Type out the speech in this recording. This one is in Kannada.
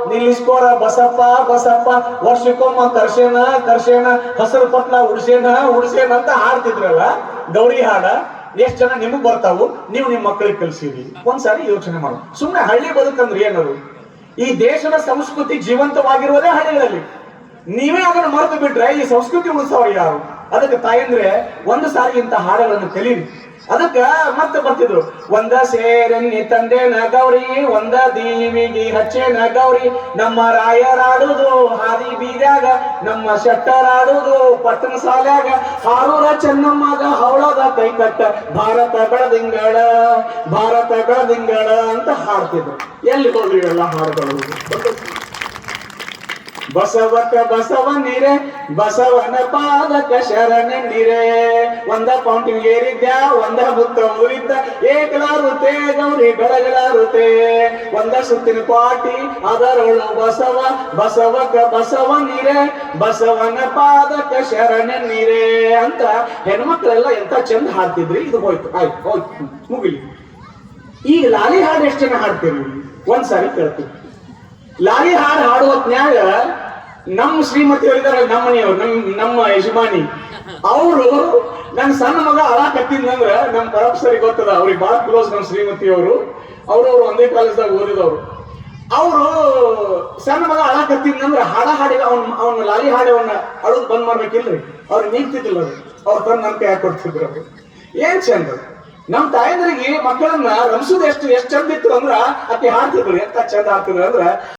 ನಿಲ್ಲಿಸ್ಕೋರ ಬಸಪ್ಪ ಬಸಪ್ಪ, ವರ್ಷಕ್ಕೊಮ್ಮ ಕರ್ಷೇನ ಹಸರು ಪಟ್ಲ ಉಡ್ಸೇನ ಅಂತ ಹಾಡ್ತಿದ್ರಲ್ಲ ಗೌರಿ ಹಾಡ. ಎಷ್ಟ್ ಜನ ನಿಮಗ್ ಬರ್ತಾವು, ನೀವು ನಿಮ್ ಮಕ್ಕಳಿಗೆ ಕಲ್ಸಿರಿ. ಒಂದ್ಸಾರಿ ಯೋಚನೆ ಮಾಡು. ಸುಮ್ನೆ ಹಳ್ಳಿ ಬದುಕಂದ್ರೆ ಏನದು? ಈ ದೇಶದ ಸಂಸ್ಕೃತಿ ಜೀವಂತವಾಗಿರುವುದೇ ಹಳ್ಳಿಗಳಲ್ಲಿ. ನೀವೇ ಅದನ್ನು ಮರೆತು ಬಿಟ್ರೆ ಈ ಸಂಸ್ಕೃತಿ ಉಳಿಸೋರು ಯಾರು? ಅದಕ್ಕೆ ತಾಯಂದ್ರೆ ಒಂದು ಸಾರಿ ಇಂತ ಹಾಡುಗಳನ್ನು ಕಲೀರಿ. ಅದಕ್ಕ ಮತ್ತೆ ಬರ್ತಿದ್ರು, ಒಂದ ಸೇರನ್ನಿ ತಂದೆನ ಗೌರಿ, ಒಂದ ದೀವಿಗಿ ಹಚ್ಚೇನ ಗೌರಿ, ನಮ್ಮ ರಾಯರಾಡುದು ಹಾದಿ ಬೀದ್ಯಾಗ, ನಮ್ಮ ಶೆಟ್ಟರಾಡುದು ಪಟ್ಟಣ ಸಾಲ್ಯಾಗ, ಹಾರೂರ ಚೆನ್ನಮ್ಮಗ ಹವಳದ ಕೈಕಟ್ಟ, ಭಾರತ ಬೆಳದಿಂಗಳ ಅಂತ ಹಾಡ್ತಿದ್ರು. ಎಲ್ಲಿ ಹೋದ್ರಿ ಎಲ್ಲ ಹಾಡುಗಳು? ಬಸವಕ ಬಸವನಿರೆ, ಬಸವನ ಪಾದಕ ಶರಣನಿರೆ, ಒಂದ ಪೌಂಟಿಂಗ್ ಏರಿದ್ದ, ಒಂದ ಬುತ್ತ ಊರಿದ್ದ, ಏಕಲಾರುತ್ತೆ ಗೌರಿ ಬೆಳಗಲಾರುತ್ತೆ, ಒಂದ ಸುತ್ತಿನ ಪಾಟಿ ಅದರೊಳು ಬಸವ, ಬಸವಕ ಬಸವನಿರೆ, ಬಸವನ ಪಾದಕ ಶರಣನಿರೆ ಅಂತ ಹೆಣ್ಮಕ್ಳೆಲ್ಲ ಎಂತ ಚಂದ ಹಾಡ್ತಿದ್ರಿ. ಇದು ಹೋಯ್ತು, ಆಯ್ತು ಹೋಯ್ತು, ಮುಗಿಲಿ. ಈಗ ಲಾಲಿ ಹಾಡು ಎಷ್ಟು ಜನ ಹಾಡ್ತೀರಿ? ಒಂದ್ಸಾರಿ ಕೇಳ್ತೀವಿ. ಲಾಲಿ ಹಾಡು ಹಾಡುವ ಹೊತ್ನ್ಯಾಗ ನಮ್ಮ ಶ್ರೀಮತಿ ಅವರಿದಾರ, ನಮ್ಮ ಮನೆಯವ್ರು, ನಮ್ಮ ಯಜಮಾನಿ ಅವರು, ನನ್ ಸಣ್ಣ ಮಗ ಅಳಾಕತ್ತಿದ್ನಂದ್ರ ನಮ್ಮ ಪರಪ್ಸರಿಗೆ ಗೊತ್ತದ, ಅವ್ರಿಗೆ ಬಹಳ ಕ್ಲೋಸ್ ನಮ್ಮ ಶ್ರೀಮತಿ ಅವರು ಒಂದೇ ಕಾಲೇಜ್ದಾಗ ಓದಿದವ್ರು. ಅವರು ಸಣ್ಣ ಮಗ ಅಳಾಕತ್ತಿದ್ನಂದ್ರ ಹಾಡಿ ಅವ್ನ ಲಾಲಿ ಹಾಡಿ ಅವನ್ನ ಅಳುದ್ ಬಂದ್ ಮಾಡ್ಬೇಕಿಲ್ರಿ, ಅವ್ರಿಗೆ ನೀಗ್ತಿದ್ದಿಲ್ಲ. ಅವ್ರು ತಂದು ನನ್ ಕೈ ಹಾಕೊಡ್ತಿದ್ರು. ಅವ್ರು ಏನ್ ಚಂದ. ನಮ್ ತಾಯಂದ್ರಿಗೆ ಮಕ್ಕಳನ್ನ ರಮಿಸೋದು ಎಷ್ಟು ಚಂದ ಇತ್ತು ಅಂದ್ರ ಅಕ್ಕಿ ಹಾಡ್ತಿದ್ರು. ಎಂತ ಚಂದ ಹಾಡ್ತಿದ್ರು ಅಂದ್ರ